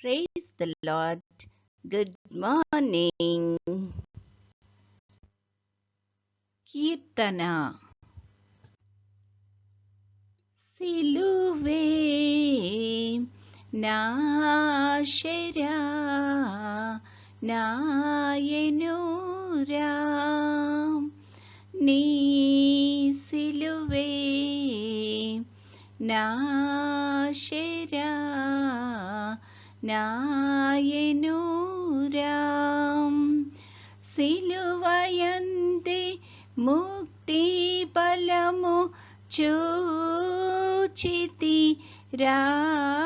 Praise the Lord. Good morning. కీర్తన. సిలువే నాశరా నాయనురా, నీ సిలువే నాశరా నాయనురా, సిలువయందే ముక్తి బలము చూచితి రాని,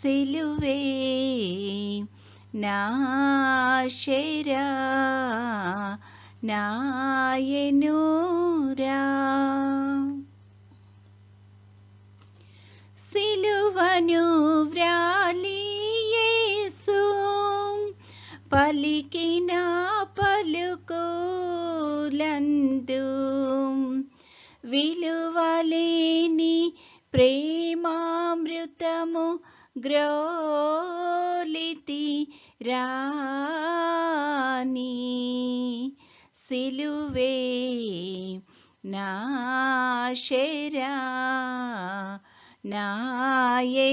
సిలువే నాశరా నాయనురా. సిలువను వ్రాలి యేసు పలికిన పలుకులందు, విలువలేని ప్రేమామృతము గ్రోలితి రాని, సిలువే నాశరా నాయనురా.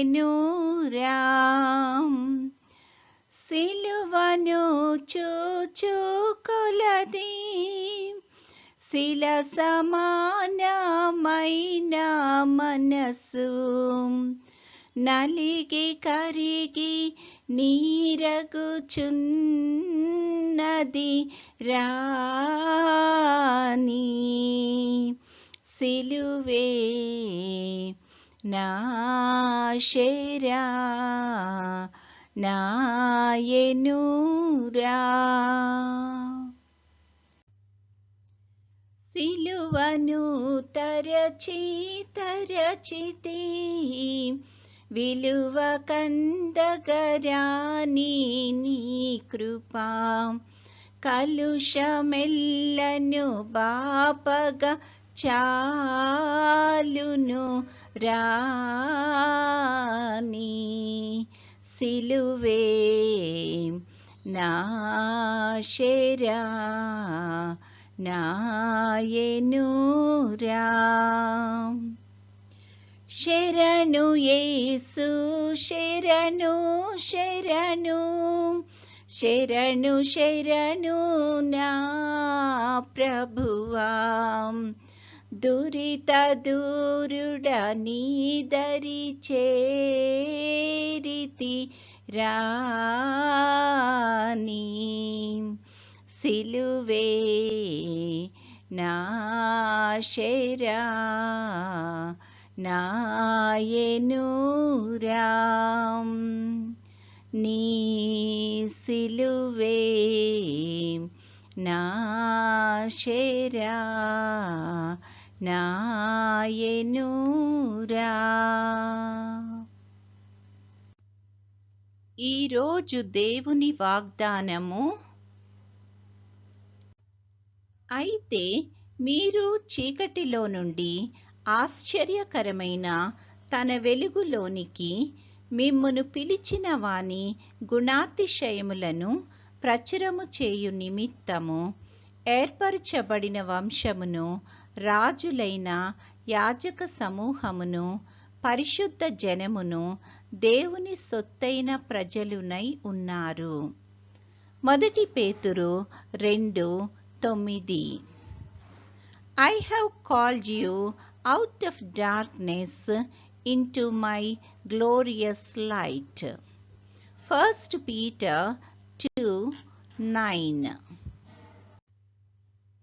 సిలువను చూచుకొలది శిల సమానమైన మనసు, నలిగి కరిగి నీరగుచున్నది రాని, సిలువే నాశరా నాయనురా. సిలువను తరచితి విలువ కందగరాని నీ కృపా, కలుషమెల్లను బాపగా చాలును రాని, సిలువే నాశరా నాయనురా. శరణు యేసు శరణు శరణు, శరణు శరణు నా ప్రభువా, దురిత దూరుడ నీదరి చేరితి రాని, సిలువే నాశరా నాయనురా. నీ సిలువే నాశరా నాయనురా. ఈరోజు దేవుని వాగ్దానము. అయితే మీరు చీకటిలో నుండి ఆశ్చర్యకరమైన తన వెలుగులోనికి మిమ్మును పిలిచిన వాని గుణాతిశయములను ప్రచురము చేయు నిమిత్తము ఏర్పరచబడిన వంశమును, రాజులైన యాజక సమూహమును, పరిశుద్ధ జనమును, దేవుని సొత్తైన ప్రజలునై ఉన్నారు. 1 పేతురు 2:9. I have called you out of darkness into my glorious light. 1 Peter 2:9.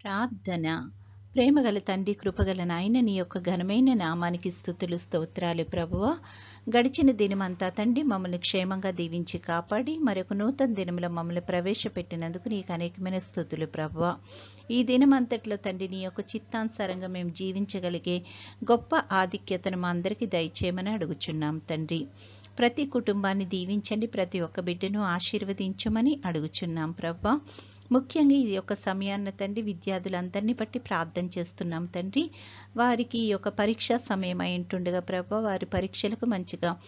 ప్రార్థన. ప్రేమగల తండ్రి, కృపగల నాయన, నీ యొక్క ఘనమైన నామానికి స్తుతులు స్తోత్రాలు ప్రభువా. గడిచిన దినమంతా తండ్రి మమ్మల్ని క్షేమంగా దీవించి కాపాడి మరొక నూతన దినములో మమ్మల్ని ప్రవేశపెట్టినందుకు నీకు అనేకమైన స్తుతులు ప్రభువా. ఈ దినమంతట్లో తండ్రి నీ యొక్క చిత్తానుసారంగా మేము జీవించగలిగే గొప్ప ఆధిక్యతను మా అందరికీ దయచేయమని అడుగుచున్నాం తండ్రి. ప్రతి కుటుంబాన్ని దీవించండి, ప్రతి ఒక్క బిడ్డను ఆశీర్వదించమని అడుగుచున్నాం ప్రభువా. ముఖ్యంగా ఈ యొక్క సమయాన్న తండ్రి విద్యార్థులందరినీ బట్టి ప్రార్థన చేస్తున్నాం తండ్రి. వారికి ఈ యొక్క పరీక్షా సమయం అయి ఉంటుండగా ప్రభా వారి పరీక్షలకు మంచిగా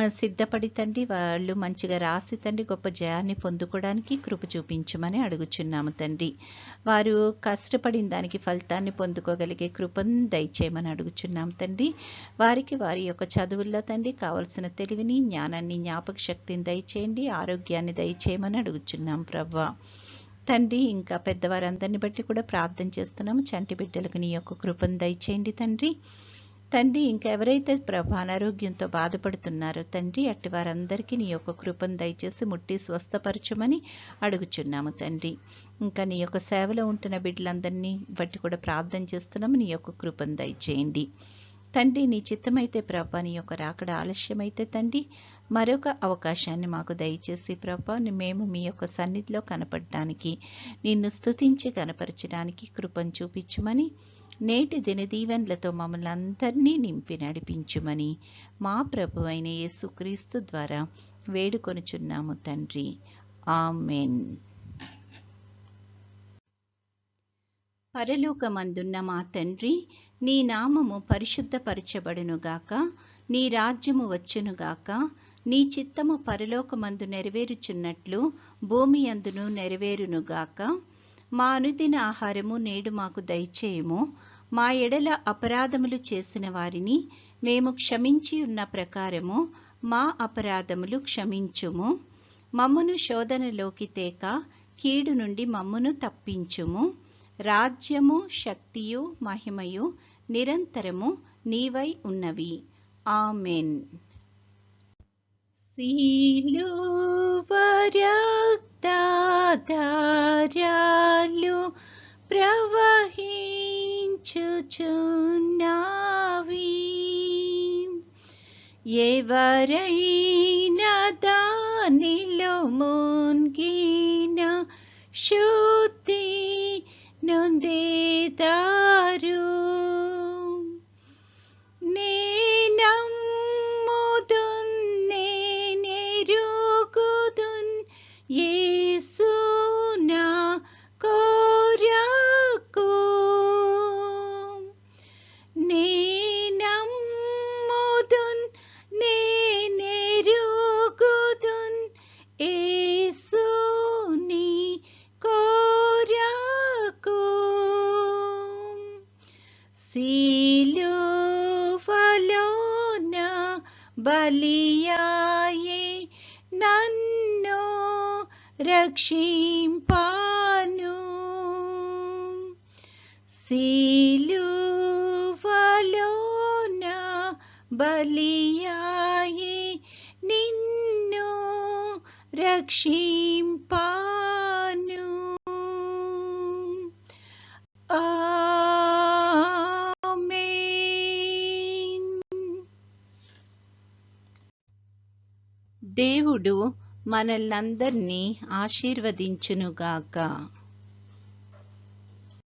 సిద్ధపడి తండ్రి వాళ్ళు మంచిగా రాసి తండ్రి గొప్ప జయాన్ని పొందుకోవడానికి కృప చూపించమని అడుగుచున్నాము తండ్రి. వారు కష్టపడిన దానికి ఫలితాన్ని పొందుకోగలిగే కృపను దయచేయమని అడుగుచున్నాం తండ్రి. వారికి వారి యొక్క చదువుల్లో తండ్రి కావలసిన తెలివిని, జ్ఞానాన్ని, జ్ఞాపక శక్తిని దయచేయండి, ఆరోగ్యాన్ని దయచేయమని అడుగుచున్నాం ప్రభా తండ్రి. ఇంకా పెద్దవారందరిని బట్టి కూడా ప్రార్థన చేస్తున్నాము. చంటి బిడ్డలకు నీ యొక్క కృపను దయచేయండి తండ్రి. ఇంకా ఎవరైతే ప్రభా అనారోగ్యంతో బాధపడుతున్నారో తండ్రి అట్టి వారందరికీ నీ యొక్క కృపను దయచేసి ముట్టి స్వస్థపరచమని అడుగుచున్నాము తండ్రి. ఇంకా నీ యొక్క సేవలో ఉంటున్న బిడ్డలందరినీ బట్టి కూడా ప్రార్థన చేస్తున్నాము. నీ యొక్క కృపను దయచేయండి తండ్రి. నీ చిత్తమైతే ప్రభా నీ యొక్క రాకడ ఆలస్యమైతే తండ్రి మరొక అవకాశాన్ని మాకు దయచేసి ప్రభా మేము మీ యొక్క సన్నిధిలో కనపడడానికి, నిన్ను స్తుతించి కనపరచడానికి కృపను చూపించుమని, నేటి దిన దీవెనలతో మమ్మల్ని అందరినీ నింపి నడిపించుమని మా ప్రభు అయిన యేసుక్రీస్తు ద్వారా వేడుకొనుచున్నాము తండ్రి. ఆమెన్. పరలోకమందున్న మా తండ్రి, నీ నామము పరిశుద్ధపరచబడునుగాక, నీ రాజ్యము వచ్చునుగాక, నీ చిత్తము పరలోకమందు నెరవేరుచున్నట్లు భూమి అందును నెరవేరునుగాక. మా అనుదిన ఆహారము నేడు మాకు దయచేయము. మా ఎడల అపరాధములు చేసిన వారిని మేము క్షమించి ఉన్న ప్రకారము మా అపరాధములు క్షమించుము. మమ్మును శోధనలోకి తేక కీడు నుండి మమ్మును తప్పించుము. రాజ్యము, శక్తియు, మహిమయు నిరంతరము నీవై ఉన్నవి. ఆమెన్. సిలువ రక్తధారలు ప్రవహించుచున్నవి. ఎవరైనా దానిలో మునిగిన శుద్ధి నొందేదారు. యేసు నా కొరకు నేనమ్ముదున్ నేనెరుగుదున్ యేసు నీ కొరకు. సిలువలోన బలియాయే నన్ను రక్షింపాను. సిలువలోన బలియాయే నిన్ను రక్షింపాను. ఆమేన్. దేవుడు మనల్నందరినీ ఆశీర్వదించునుగాక.